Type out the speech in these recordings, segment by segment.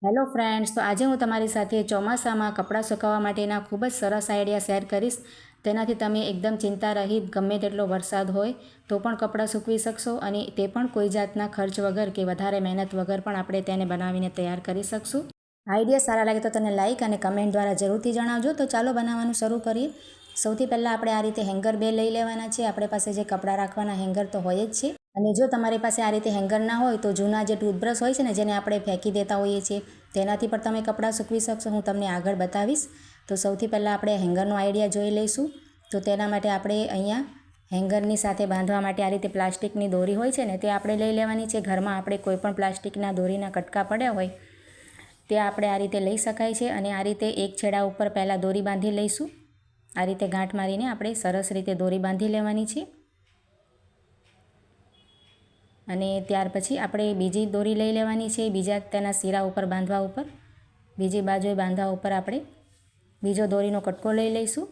Hello friends, તો આજે હું તમારી સાથે ચોમાસામાં કપડાં સુકવવા માટેના ખૂબ જ સરસ આઈડિયા શેર કરીશ. તેનાથી તમે એકદમ ચિંતા રહિત ગમે તેટલો વરસાદ હોય તો પણ કપડાં સૂકવી શકશો અને તે પણ કોઈ જાતના ખર્ચ વગર કે વધારે મહેનત વગર પણ આપણે તેને બનાવીને તૈયાર કરી શકશું. આઈડિયા સારા લાગે તો તને લાઇક અને કમેન્ટ દ્વારા જરૂરથી જણાવજો. તો ચાલો બનાવવાનું શરૂ કરીએ. સૌથી પહેલાં આપણે આ રીતે હેંગર 2 લઈ લેવાના છે. આપણે પાસે જે કપડાં રાખવાના હેંગર તો હોય જ છે. અને જો તમારી પાસે આ રીતે હેંગર ના હોય તો જૂના જે ટૂથબ્રશ હોય છે ને, જેને આપણે ફેંકી દેતા હોઈએ છીએ, તેનાથી પણ તમે કપડાં સૂકવી શકશો. હું તમને આગળ બતાવીશ. તો સૌથી પહેલાં આપણે હેંગરનો આઈડિયા જોઈ લઈશું. તો તેના માટે આપણે અહીંયા હેંગરની સાથે બાંધવા માટે આ રીતે પ્લાસ્ટિકની દોરી હોય છે ને, તે આપણે લઈ લેવાની છે. ઘરમાં આપણે કોઈપણ પ્લાસ્ટિકના દોરીના કટકા પડ્યા હોય તે આપણે આ રીતે લઈ શકાય છે. અને આ રીતે એક છેડા ઉપર પહેલાં દોરી બાંધી લઈશું. આ રીતે ગાંઠ મારીને આપણે સરસ રીતે દોરી બાંધી લેવાની છે. અને ત્યાર પછી આપણે બીજી દોરી લઈ લેવાની છે. બીજા તેના શીરા ઉપર બાંધવા ઉપર, બીજી બાજુએ બાંધવા ઉપર આપણે બીજો દોરીનો કટકો લઈ લઈશું.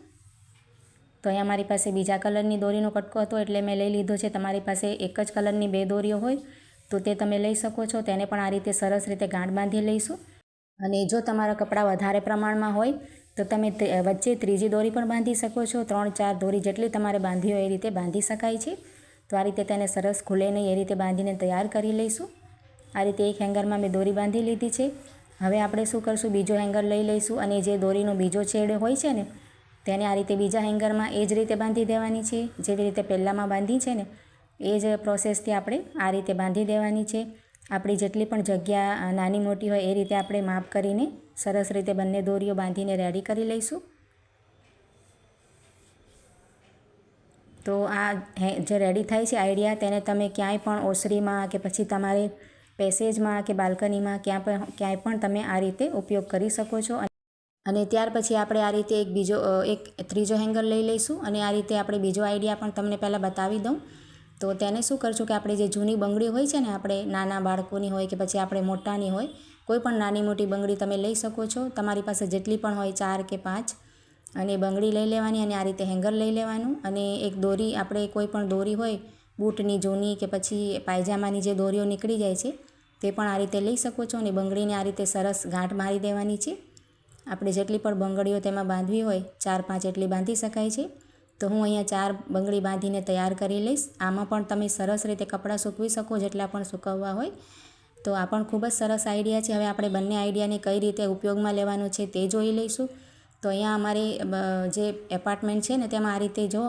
તો અહીંયા મારી પાસે બીજા કલરની દોરીનો કટકો હતો એટલે મેં લઈ લીધો છે. તમારી પાસે એક જ કલરની 2 દોરીઓ હોય તો તે તમે લઈ શકો છો. તેને પણ આ રીતે સરસ રીતે ગાંઠ બાંધી લઈશું. અને જો તમારા કપડાં વધારે પ્રમાણમાં હોય તો તમે વચ્ચે ત્રીજી દોરી પણ બાંધી શકો છો. 3-4 દોરી જેટલી તમારે બાંધી હોય એ રીતે બાંધી શકાય છે. તો આ રીતે તેને સરસ ખુલે નહીં એ રીતે બાંધીને તૈયાર કરી લઈશું. આ રીતે એક હેંગરમાં મેં દોરી બાંધી લીધી છે. હવે આપણે શું કરશું, બીજો હેંગર લઈ લઈશું અને જે દોરીનો બીજો છેડો હોય છે ને, તેને આ રીતે બીજા હેંગરમાં એ જ રીતે બાંધી દેવાની છે. જેવી રીતે પહેલાંમાં બાંધી છે ને, એ જ પ્રોસેસથી આપણે આ રીતે બાંધી દેવાની છે. આપણી જેટલી પણ જગ્યા નાની મોટી હોય એ રીતે આપણે માપ કરીને સરસ રીતે બંને દોરીઓ બાંધીને રેડી કરી લઈશું. તો આ જે રેડી થાય છે આઈડિયા, તેને તમે ક્યાંય પણ ઓસરીમાં કે પછી તમારે પેસેજમાં કે બાલ્કનીમાં ક્યાંય પણ તમે આ રીતે ઉપયોગ કરી શકો છો. અને ત્યાર પછી આપણે આ રીતે એક ત્રીજો હેંગર લઈ લઈશું. અને આ રીતે આપણે બીજો આઈડિયા પણ તમને પહેલાં બતાવી દઉં. તો તેને શું કરશું કે આપણે જે જૂની બંગડી હોય છે ને, આપણે નાના બાળકોની હોય કે પછી આપણે મોટાની હોય, કોઈ પણ નાની મોટી બંગડી તમે લઈ શકો છો. તમારી પાસે જેટલી પણ હોય 4 કે 5, અને બંગડી લઈ લેવાની અને આ રીતે હેંગર લઈ લેવાનું. અને એક દોરી, આપણે કોઈ પણ દોરી હોય બૂટની જૂની કે પછી પાયજામાની જે દોરીઓ નીકળી જાય છે તે પણ આ રીતે લઈ શકો છો. અને બંગડીને આ રીતે સરસ ગાંઠ મારી દેવાની છે. આપણે જેટલી પણ બંગડીઓ તેમાં બાંધવી હોય 4-5 એટલી બાંધી શકાય છે. તો હું અહીંયા 4 બંગડી બાંધીને તૈયાર કરી લઈશ. આમાં પણ તમે સરસ રીતે કપડાં સૂકવી શકો જેટલા પણ સૂકવવા હોય. તો આ પણ ખૂબ જ સરસ આઈડિયા છે. હવે આપણે બંને આઈડિયાને કઈ રીતે ઉપયોગમાં લેવાનું છે તે જોઈ લઈશું. તો અહીંયા અમારે જે એપાર્ટમેન્ટ છે ને, તેમાં આ રીતે જો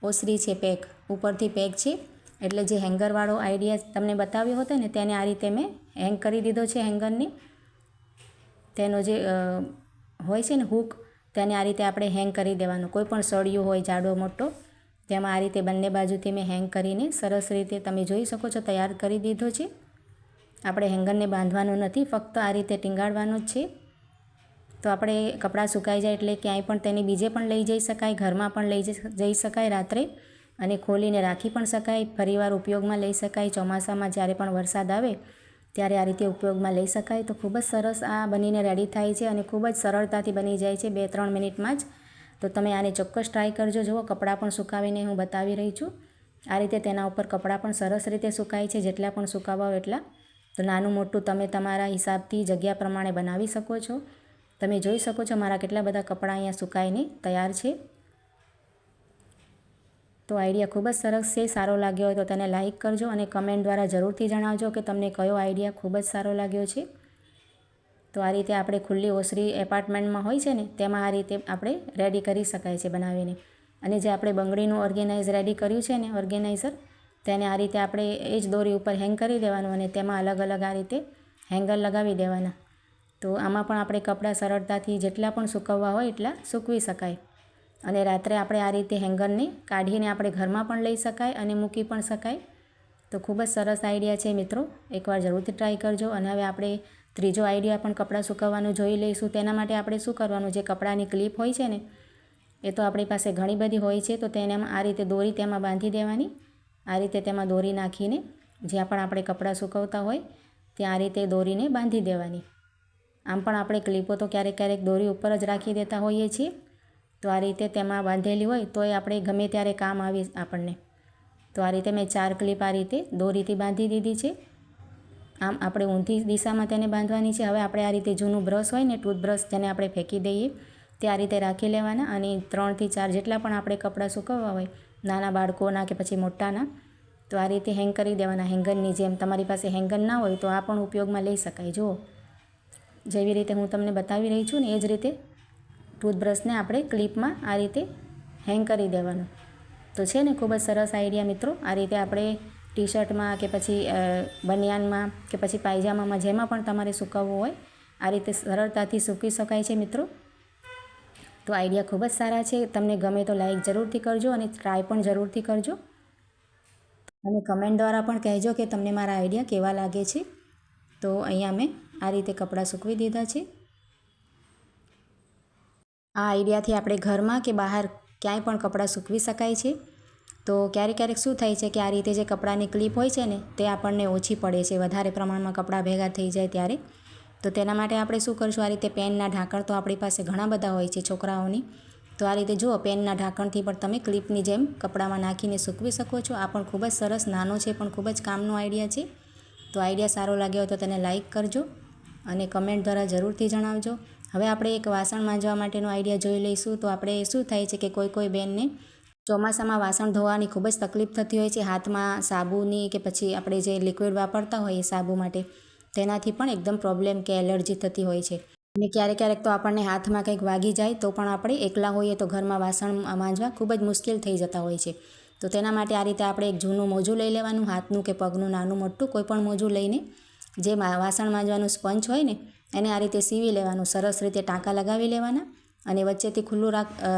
ઓસરી છે, પેક ઉપરથી પેક છે. એટલે જે હેંગરવાળો આઈડિયા તમને બતાવ્યો હતો ને, તેને આ રીતે મેં હેંગ કરી દીધો છે. હેંગરની તેનો જે હોય છે ને હૂક, તેને આ રીતે આપણે હેંગ કરી દેવાનું. કોઈ પણ સળિયું હોય જાડો મોટો, તેમાં આ રીતે બંને બાજુથી મેં હેંગ કરીને સરસ રીતે તમે જોઈ શકો છો તૈયાર કરી દીધો છે. આપણે હેંગરને બાંધવાનું નથી, ફક્ત આ રીતે ટીંગાડવાનું જ છે. તો આપણે કપડાં સુકાઈ જાય એટલે ક્યાંય પણ તેને બીજે પણ લઈ જઈ શકાય, ઘરમાં પણ લઈ જઈ શકાય રાત્રે, અને ખોલીને રાખી પણ શકાય, ફરીવાર ઉપયોગમાં લઈ શકાય. ચોમાસામાં જ્યારે પણ વરસાદ આવે ત્યારે આ રીતે ઉપયોગમાં લઈ શકાય. તો ખૂબ જ સરસ આ બનીને રેડી થાય છે અને ખૂબ જ સરળતાથી બની જાય છે 2-3 મિનિટમાં જ. તો તમે આને ચોક્કસ ટ્રાય કરજો. જુઓ, કપડાં પણ સુકાવીને હું બતાવી રહી છું. આ રીતે તેના ઉપર કપડાં પણ સરસ રીતે સુકાય છે, જેટલા પણ સુકાવા હોય એટલા. તો નાનું મોટું તમે તમારા હિસાબથી જગ્યા પ્રમાણે બનાવી શકો છો. તમે જોઈ શકો છો મારા કેટલા બધા કપડાં અહીંયા સુકાઈને તૈયાર છે. તો આઈડિયા ખૂબ જ સરસ છે. સારો લાગ્યો હોય તો તેને લાઇક કરજો અને કમેન્ટ દ્વારા જરૂરથી જણાવજો કે તમને કયો આઈડિયા ખૂબ જ સારો લાગ્યો છે. તો આ રીતે આપણે ખુલ્લી ઓસરી એપાર્ટમેન્ટમાં હોય છે ને, તેમાં આ રીતે આપણે રેડી કરી શકાય છે બનાવીને. અને જે આપણે બંગડીનું ઓર્ગેનાઇઝ રેડી કર્યું છે ને, ઓર્ગેનાઇઝર, તેને આ રીતે આપણે એ જ દોરી ઉપર હેંગ કરી દેવાનું અને તેમાં અલગ અલગ આ રીતે હેંગર લગાવી દેવાના. તો આમાં પણ આપણે કપડાં સરળતાથી જેટલા પણ સૂકવવા હોય એટલા સૂકવી શકાય. અને રાત્રે આપણે આ રીતે હેંગરને કાઢીને આપણે ઘરમાં પણ લઈ શકાય અને મૂકી પણ શકાય. તો ખૂબ જ સરસ આઈડિયા છે મિત્રો, એકવાર જરૂરથી ટ્રાય કરજો. અને હવે આપણે ત્રીજો આઈડિયા પણ કપડાં સૂકવવાનું જોઈ લઈશું. તેના માટે આપણે શું કરવાનું, જે કપડાની ક્લિપ હોય છે ને, એ તો આપણી પાસે ઘણી બધી હોય છે. તો તેને આ રીતે દોરી તેમાં બાંધી દેવાની. આ રીતે તેમાં દોરી નાખીને જ્યાં પણ આપણે કપડાં સૂકવતા હોય ત્યાં આ રીતે દોરીને બાંધી દેવાની. આમ પણ આપણે ક્લિપો તો ક્યારેક ક્યારેક દોરી ઉપર જ રાખી દેતા હોઈએ છીએ. તો આ રીતે તેમાં બાંધેલી હોય તો એ આપણે ગમે ત્યારે કામ આવે આપણને. તો આ રીતે મેં 4 ક્લિપ આ રીતે દોરીથી બાંધી દીધી છે. આમ આપણે ઊંધી દિશામાં તેને બાંધવાની છે. હવે આપણે આ રીતે જૂનું બ્રશ હોય ને, ટૂથબ્રશ, તેને આપણે ફેંકી દઈએ તે આ રીતે રાખી લેવાના અને 3 થી 4 જેટલા પણ આપણે કપડાં સૂકવવા હોય, નાના બાળકોના કે પછી મોટાના, તો આ રીતે હેંગ કરી દેવાના હેંગરની જેમ. તમારી પાસે હેંગર ના હોય તો આ પણ ઉપયોગમાં લઈ શકાય. જુઓ, જેવી રીતે હું તમને બતાવી રહી છું ને એ જ રીતે ટૂથબ્રશને આપણે ક્લિપમાં આ રીતે હેંગ કરી દેવાનું. તો છે ને ખૂબ જ સરસ આઈડિયા મિત્રો. આ રીતે આપણે ટી શર્ટમાં કે પછી બનિયાનમાં કે પછી પાયજામામાં, જેમાં પણ તમારે સૂકવવું હોય, આ રીતે સરળતાથી સૂકવી શકાય છે મિત્રો. તો આઈડિયા ખૂબ જ સારા છે. તમને ગમે તો લાઈક જરૂરથી કરજો અને ટ્રાય પણ જરૂરથી કરજો અને કમેન્ટ દ્વારા પણ કહેજો કે તમને મારા આઈડિયા કેવા લાગે છે. તો અહીંયા મેં આ રીતે કપડાં સૂકવી દીધા છે. આ આઈડિયાથી આપણે ઘરમાં કે બહાર ક્યાંય પણ કપડાં સૂકવી શકાય છે. તો ક્યારેક શું થાય છે કે આ રીતે જે કપડાની ક્લિપ હોય છે ને તે આપણને ઓછી પડે છે, વધારે પ્રમાણમાં કપડાં ભેગા થઈ જાય ત્યારે. તો તેના માટે આપણે શું કરશું, આ રીતે પેનના ઢાંકણ તો આપણી પાસે ઘણા બધા હોય છે છોકરાઓની. તો આ રીતે જુઓ, પેનના ઢાંકણથી પણ તમે ક્લિપની જેમ કપડામાં નાખીને સૂકવી શકો છો. આ પણ ખૂબ જ સરસ, નાનો છે પણ ખૂબ જ કામનો આઈડિયા છે. તો આઈડિયા સારો લાગ્યો હોય તો તેને લાઈક કરજો અને કમેન્ટ દ્વારા જરૂરથી જણાવજો. હવે આપણે એક વાસણ માંજવા માટેનો આઈડિયા જોઈ લઈશું. તો આપણે શું થાય છે કે કોઈ બેનને ચોમાસામાં વાસણ ધોવાની ખૂબ જ તકલીફ થતી હોય છે. હાથમાં સાબુની કે પછી આપણે જે લિક્વિડ વાપરતા હોઈએ સાબુ માટે, તેનાથી પણ એકદમ પ્રોબ્લેમ કે એલર્જી થતી હોય છે. અને ક્યારેક તો આપણને હાથમાં કંઈક વાગી જાય તો પણ આપણે એકલા હોઈએ તો ઘરમાં વાસણ માંજવા ખૂબ જ મુશ્કેલ થઈ જતા હોય છે. તો તેના માટે આ રીતે આપણે એક જૂનું મોજું લઈ લેવાનું, હાથનું કે પગનું નાનું મોટું કોઈ પણ મોજું લઈને, જે વાસણ માંજવાનું સ્પંચ હોય ને એને આ રીતે સીવી લેવાનું, સરસ રીતે ટાંકા લગાવી લેવાના અને વચ્ચેથી ખુલ્લું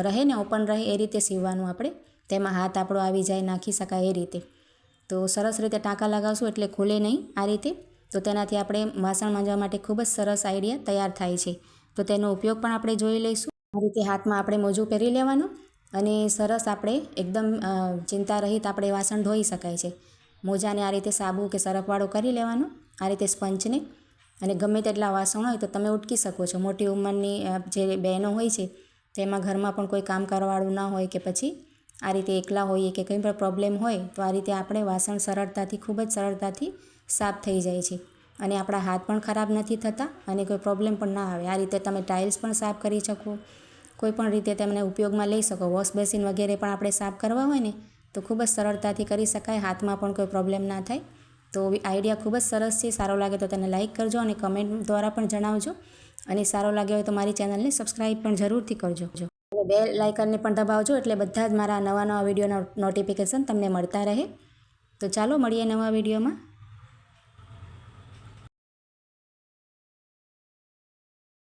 રહે ને, ઓપન રહે એ રીતે સીવવાનું આપણે. તેમાં હાથ આપણો આવી જાય, નાખી શકાય એ રીતે. તો સરસ રીતે ટાંકા લગાવશું એટલે ખુલે નહીં આ રીતે. તો તેનાથી આપણે વાસણ માંજવા માટે ખૂબ જ સરસ આઈડિયા તૈયાર થાય છે. તો તેનો ઉપયોગ પણ આપણે જોઈ લઈશું. આ રીતે હાથમાં આપણે મોજું પહેરી લેવાનું અને સરસ આપણે એકદમ ચિંતા રહિત આપણે વાસણ ધોઈ શકાય છે. મોજાને આ રીતે સાબુ કે સરફવાળો કરી લેવાનું આ રીતે સ્પંચને, અને ગમે તેટલા વાસણ હોય તો તમે ઉટકી શકો છો. મોટી ઉંમરની જે બહેનો હોય છે તેમાં ઘરમાં પણ કોઈ કામ કરવાવાળું ના હોય કે પછી આ રીતે એકલા હોઈએ કે કંઈ પણ પ્રોબ્લેમ હોય તો આ રીતે આપણે વાસણ સરળતાથી, ખૂબ જ સરળતાથી સાફ થઈ જાય છે અને આપણા હાથ પણ ખરાબ નથી થતા અને કોઈ પ્રોબ્લેમ પણ ના આવે. આ રીતે તમે ટાઇલ્સ પણ સાફ કરી શકો, કોઈ પણ રીતે તેમને ઉપયોગમાં લઈ શકો. વોશ બેસિન વગેરે પણ આપણે સાફ કરવા હોય ને તો ખૂબ જ સરળતાથી કરી શકાય, હાથમાં પણ કોઈ પ્રોબ્લેમ ના થાય. તો આઈડિયા ખૂબ જ સરસ છે. સારો લાગે તો તેને લાઈક કરજો અને કમેન્ટ દ્વારા પણ જણાવજો. અને સારો લાગ્યો હોય તો મારી ચેનલને સબસ્ક્રાઈબ પણ જરૂરથી કરજો અને બેલ આઇકનને પણ દબાવજો એટલે બધા જ મારા નવા વિડીયોના નોટિફિકેશન તમને મળતા રહે. તો ચાલો મળીએ નવા વિડીયોમાં.